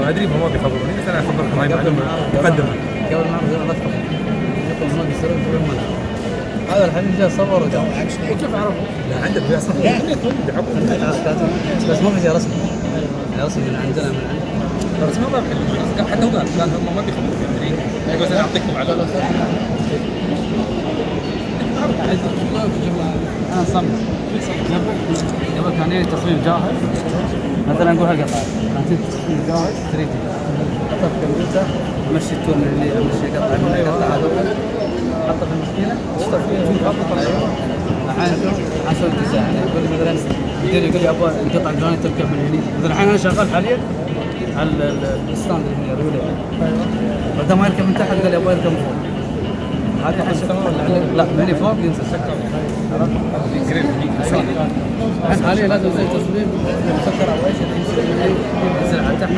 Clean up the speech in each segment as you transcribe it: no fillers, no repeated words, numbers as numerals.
ما ادري هم بيخبروني بس انا خبرتهم هاي معلومه مقدمه. قبل ما نعرف لا تخبر يقول ما بيصير يقول ما هذا الحين جاء صور وجاء وكيف عرفوا؟ لا عندك في اصلا بس ما في شيء رسمي رسمي من عندنا من عند بس ما بعرف حتى هو قال هم ما بيخبروني يعني يقول انا اعطيكم معلومه. انا صمم قبل كان لي تصميم جاهز مثلا نقول هالقطعه كانت تصميم جاهز 3 دي حطها في الكمبيوتر امشي التون اللي امشي قطعه من القطعه هذول حطها في الماكينه اشتغل فيها الحين حسب الديزاين يقول لي مثلا المدير يقول لي ابغى القطعه الفلانيه تركب من هنا مثلا الحين انا شغال حاليا على الستاند اللي هنا الرولي بعد ما يركب من تحت قال لي ابغى يركب من فوق هذه حسب لا من فوق ينزل سكر عرفت حاليا لازم زي تصميم مسكر او ايش ينزل على تحت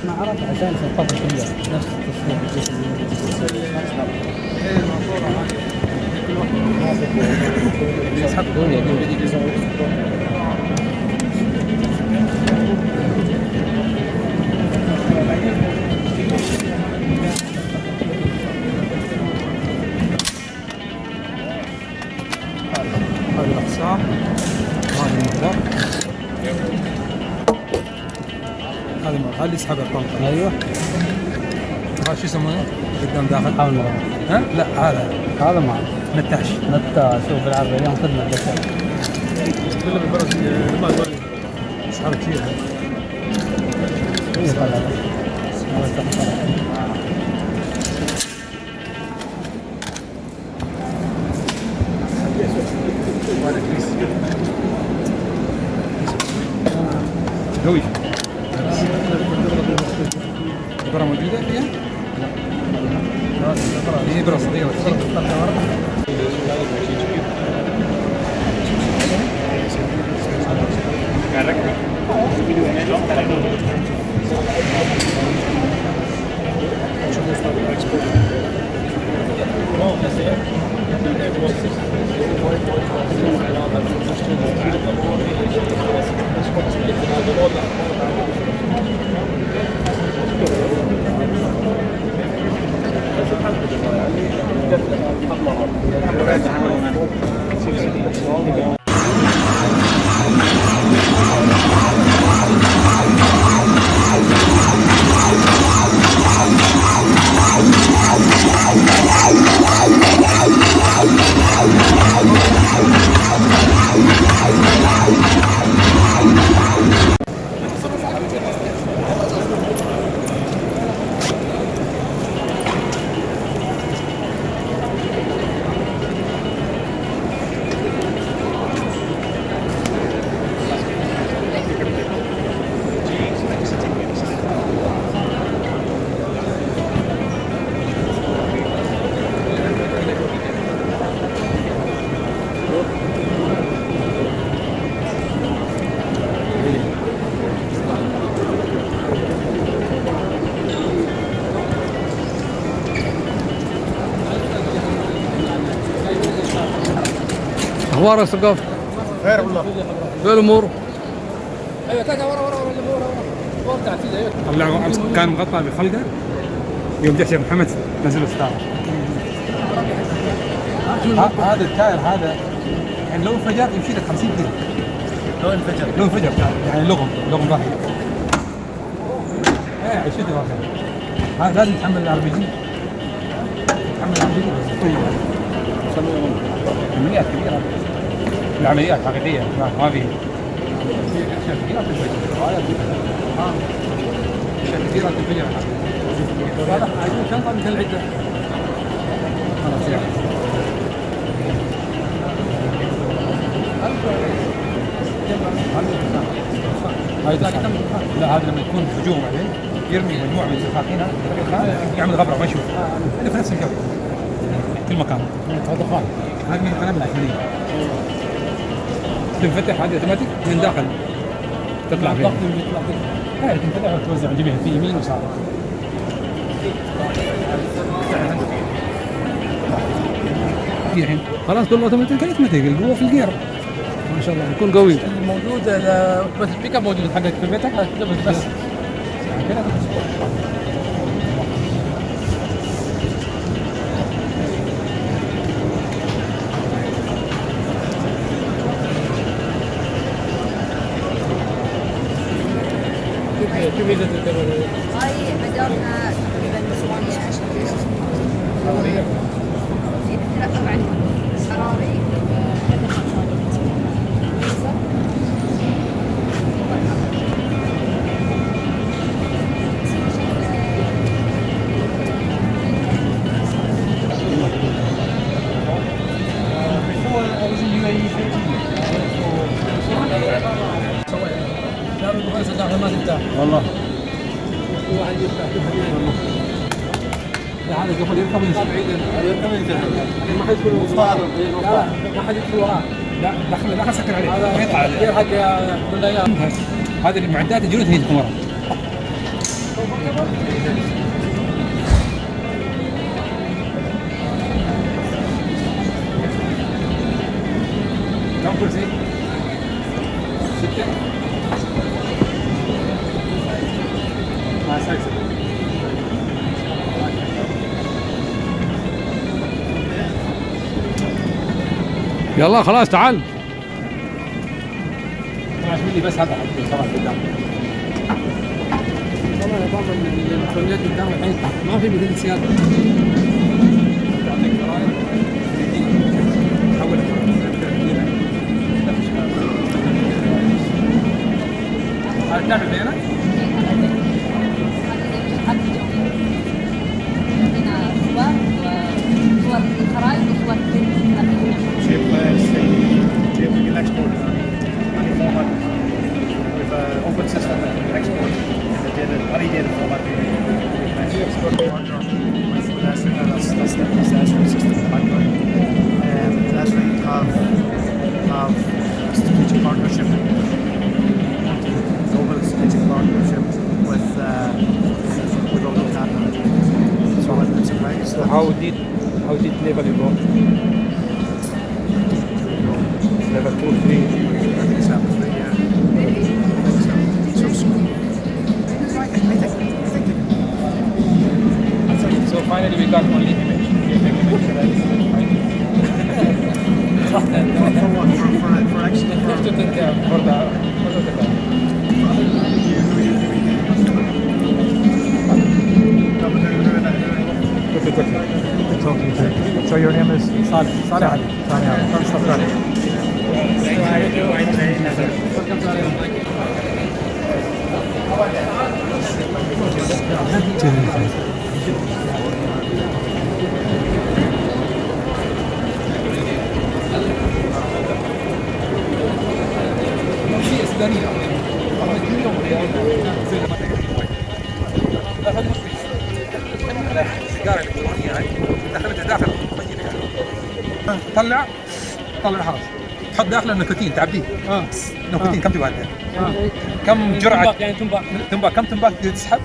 ما عرفت عشان خطط كلها نفس هذه الأقسام هذه المقدار هذا اللي يسحب الطنطا ايوه هذا شو يسمونه قدام داخل حاول مرة ها لا هذا ما نتاش شوف بالعربي اليوم خدمة الدكتور كله بالبرد ما يقول يسحب كثير ايه قوي البرة موجودة فيها؟ لا هي برة صغيرة اخبار يا ثقاف خير والله شو الامور؟ ايوه تاتا ورا تعتيد ايوه طلعوا امس كان مغطى بخلقه يوم جاء شيخ محمد نزل الستاره هذا التاير هذا يعني لو انفجر يمشي لك 50 كيلو لو انفجر يعني لغم ظهري ايه عشته واقع هذا لازم يتحمل الار بي جي طيب عمليات كبيره العمليات حقيقيه ما في اشياء كثيره تنفجر اشياء كثيره تنفجر هذا شنطه مثل العده لا هذا لما يكون هجوم عليه يرمي مجموعه من السفاحين يعمل غبره ما يشوف هذا في نفس الجو في المكان هذا خالد هذه من القنابل العشوائيه تنفتح هذه اوتوماتيك من داخل تطلع فيها هاي تنفتح وتوزع الجميع في يمين ويسار فيه الحين خلاص كله اوتوماتيك. كان اوتوماتيك القوه في الجير. ما شاء الله يكون قوي. الموجود بس البيك اب موجود حقك في بيتك بس كذا كيف ميزه الكاميرا؟ هاي بدرنا تقريبا 18 حراريه لا طبعا حراري ما تفتح والله واحد يفتح هذا قبل يركب ينزل. ما حد يدخل ما حد يدخل وراه لا دخل سكر عليه ما يطلع عليه. غير حق كل ايام هذه المعدات الجنود هي تكون ورا. كم كرسي؟ 6 يلا خلاص تعال. 12 ملي بس هذا حق طبعا قدام. طبعا نظام الالكترونيات قدام الحين ما في مثل السيارة. تعطيك ضرائب تحول هذا تعمل بيانات؟ عندنا صور الخرائط وصور Chip chip you can export any format with an open system that you can export the data, any data format you can export with Esri. That's the Esri system background. Esri have a strategic partnership, global strategic partnership with AutoCAD. So it's a place that How deep level you go? Level 2, 3. I think it's level 3, yeah. So finally we got only image. For what? For actually Have to think for the So your name is Saleh Ali. from Australia. في اسبانيه السيجاره الالكترونيه هاي دخلتها داخل طلع خلاص تحط داخله النيكوتين تعبيه نيكوتين كم تبغى كم جرعه يعني تنباك كم تنباك تسحب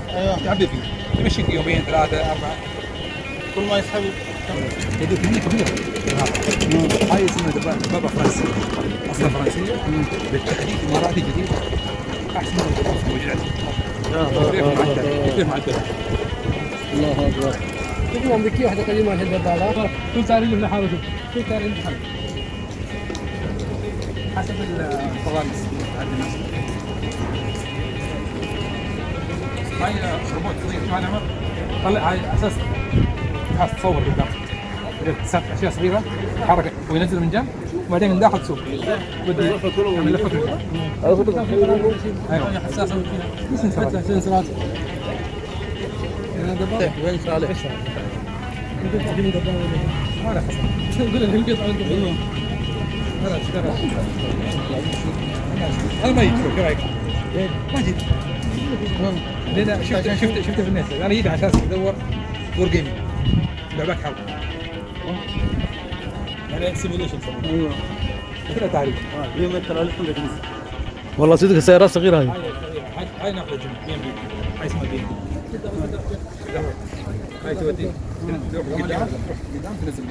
تعبي فيه تمشي في يومين 3 4 كل ما يسحب هذه كميه كبيره هاي اسمها دبابه فرنسيه اصلا فرنسيه بالتحديث اماراتي جديد احسن من الموجودات كثير معدل الله اكبر. تقوم ذكيه واحده قديمه الحين دبابه كل تاريخ له حاله كل تاريخ له حاله حسب الفوانيس عند الناس. هاي روبوت صغير شو هذا عمر؟ طلع هاي اساس جهاز تصور قدام تسات اشياء صغيره تحرك وينزل من جنب وبعدين من داخل تسوق بدي يعمل لفه ايوه حساسه بس نسرات سنسرات وين صالح؟ انت تجيب دبابه ولا خسر نقول لك القطع عندك هذا اشتغل هذا ما يجي شو رايك؟ ما جيت لان شفته في النت انا جيت على اساس ادور وور جيمنج لعبات حرب يعني سيميوليشن ايوه كذا تعريف والله صدق السيارات صغيره هاي. هاي ناخذ جيم بي ام بي هاي اسمها بي ام بي هاي تودي تروح قدام تنزل.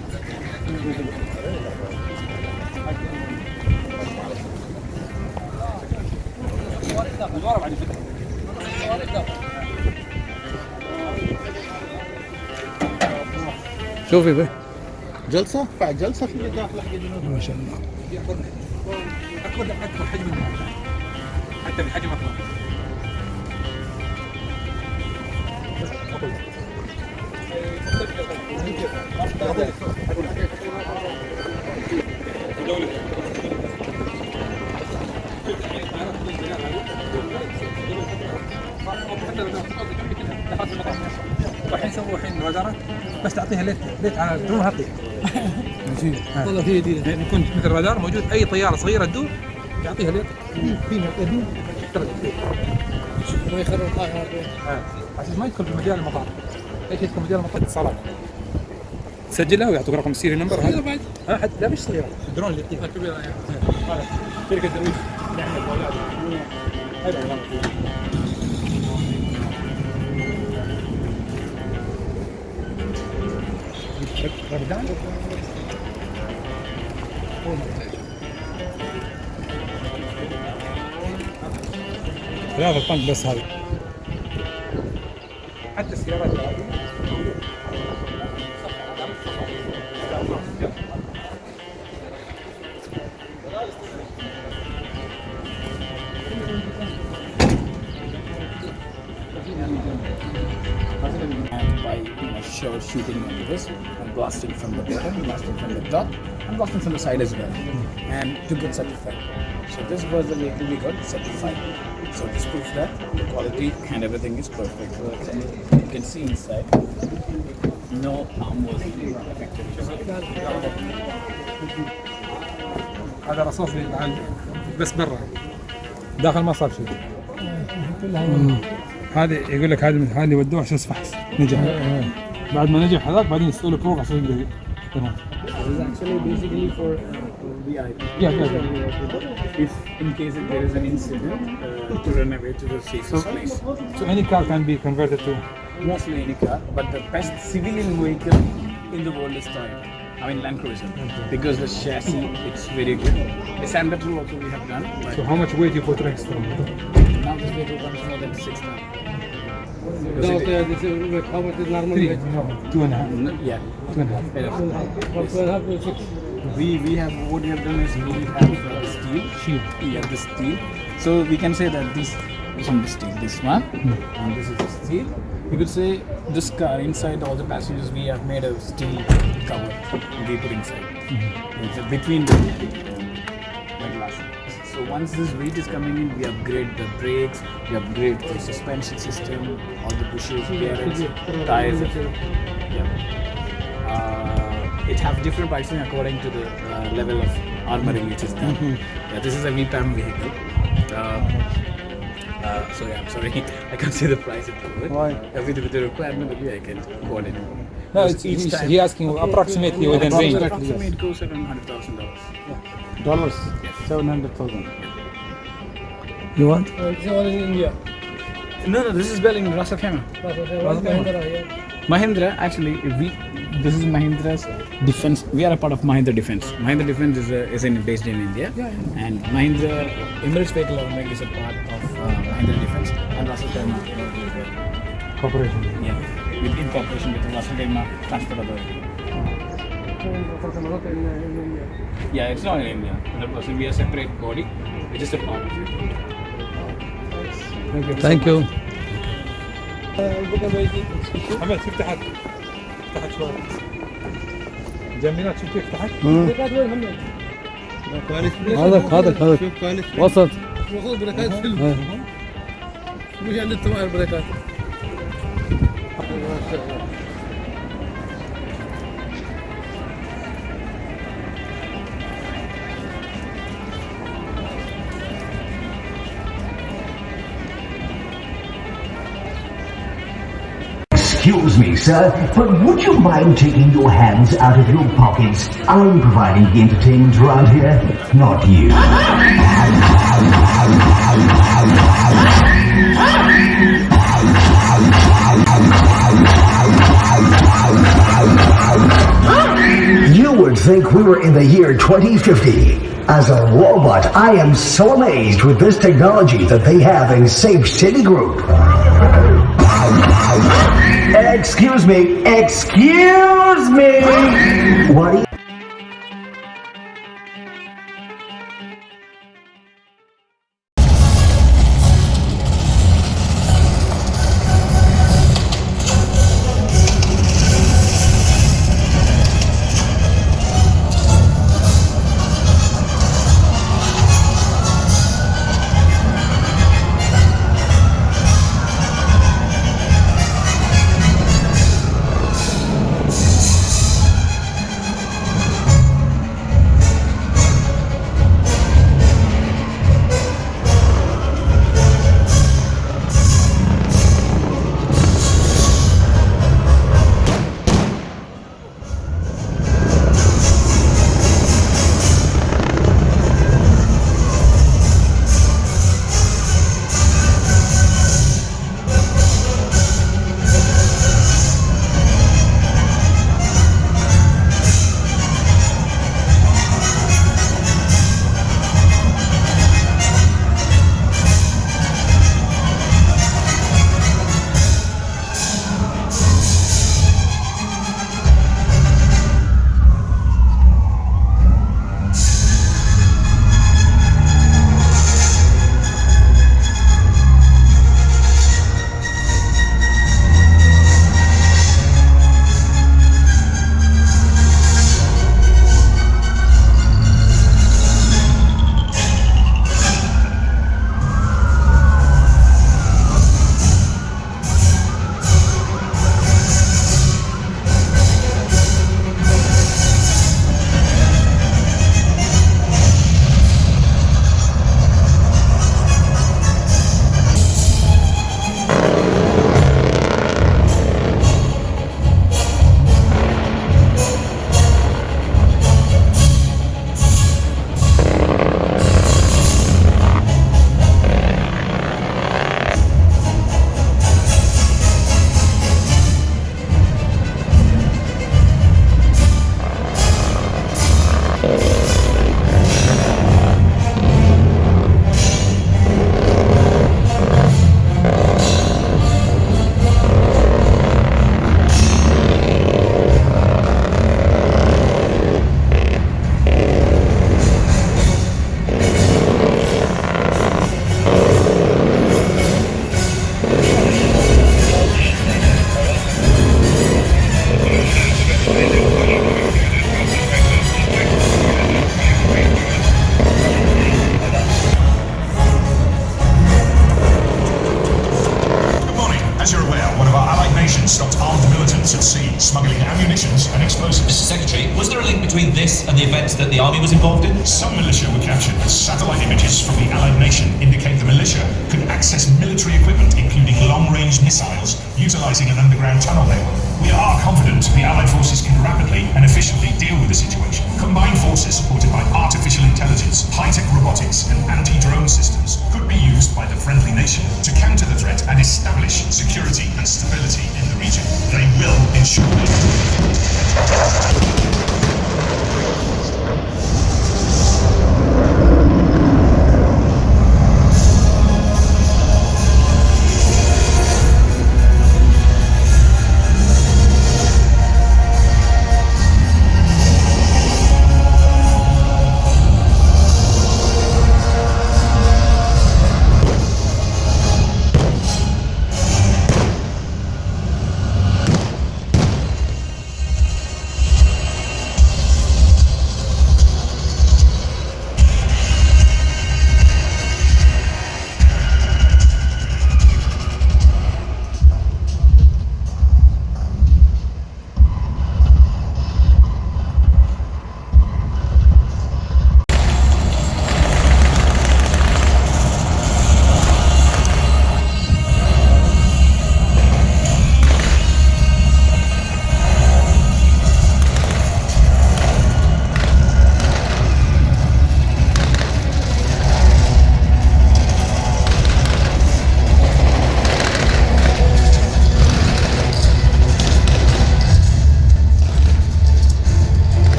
الورا بعد يفتح. شوفي به جلسة بعد جلسة في داخل حق الجنوب. ما شاء الله. أكبر حجم منها. حتى بالحجم أكبر. الحين سووا الحين الوزارة بس تعطيها ليت على درونها تطير. عجيب والله في جديد. يعني يكون مثل الرادار موجود اي طياره صغيره تدور يعطيها ليت فينا يدور ما يخرب الطائرة. عشان ما يدخل في مجال المطار. ايش يدخل مجال المطار؟ اتصالات تسجلها ويعطوك رقم السيري نمبر. هذا بعد حتى لا مش صغيره الدرون اللي يعطيها كبيرة يعني. هذا شركه درويش نعمل اولاد هذا رمضان ثلاثة طن بس هذا. حتى السيارات and by shooting on this and blasting from the bottom, blasting from the top, and blasting from the side as well, and to get certified. So this was the vehicle we got certified. So this proves that the quality and everything is perfect. So you can see inside, no harm was affected. هذا رصاص بس برا داخل ما صار شيء. هذا يقول لك هذه ودوه عشان فحص نجح. بعد ما نجح هذاك بعدين يسوي له بروف عشان يقدر تمام. This is actually basically for VIP. Yeah. If in case if there is an incident, to run away to the safest place. So any car can be converted to. Mostly any car, but the best civilian vehicle in the world is Toyota. I mean Land Cruiser, because the chassis it's very good. The Sandra 2 also we have done. So how much weight you put next to? Now this vehicle comes more than 6 tons. How much is normal? 3, no, 2.5. Yeah. 2.5. Enough. We have what we have done is we have steel. Shield. Yeah, the steel. So we can say that this is on the steel. This one, and this is the steel. You could say this car inside all the passengers we have made a steel cover. We put inside. It's between the glass. So once this weight is coming in, we upgrade the brakes, we upgrade the suspension system, all the bushes, bearings, tires. Yeah. It have different pricing according to the level of armoring which is done. Yeah, this is a VPAM vehicle. So yeah, I'm sorry, I can't say the price at the moment. Why? With the requirement, maybe I can quote it. No, he asking approximately within range. Approximately it goes around $100,000. Dollars. 700,000. You want? This one in India. No, this is well in Ras Al Khaimah. Mahindra, actually, this is Mahindra's defense. We are a part of Mahindra Defense. Mahindra Defense is based in India, and Mahindra Emirates Vehicle Automobile is a part of Mahindra Defense and Ras Al Khaimah. Corporation. Yeah, in cooperation with Ras Al Khaimah Transport Authority. Yeah, it's not in India. 100%. We are a separate body. We're just a part of it. Thank you. محمد فتحت شوي. جميلات شوف كيف فتحت. هذا وسط. المفروض بركات حلوة. مش عند التمائر بركات. Excuse me, sir, but would you mind taking your hands out of your pockets? I'm providing the entertainment around here, not you. would think we were in the year 2050. As a robot, I am so amazed with this technology that they have in Safe City Group. Excuse me. What do you... between this and the events that the army was involved in? Some militia were captured, but satellite images from the Allied nation indicate the militia could access military equipment, including long-range missiles, utilizing an underground tunnel network. We are confident the Allied forces can rapidly and efficiently deal with the situation. Combined forces supported by artificial intelligence, high-tech robotics, and anti-drone systems could be used by the friendly nation to counter the threat and establish security and stability in the region. They will ensure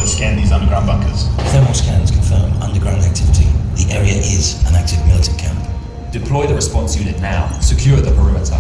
to scan these underground bunkers. Thermal scans confirm underground activity. The area is an active militant camp. Deploy the response unit now. Secure the perimeter.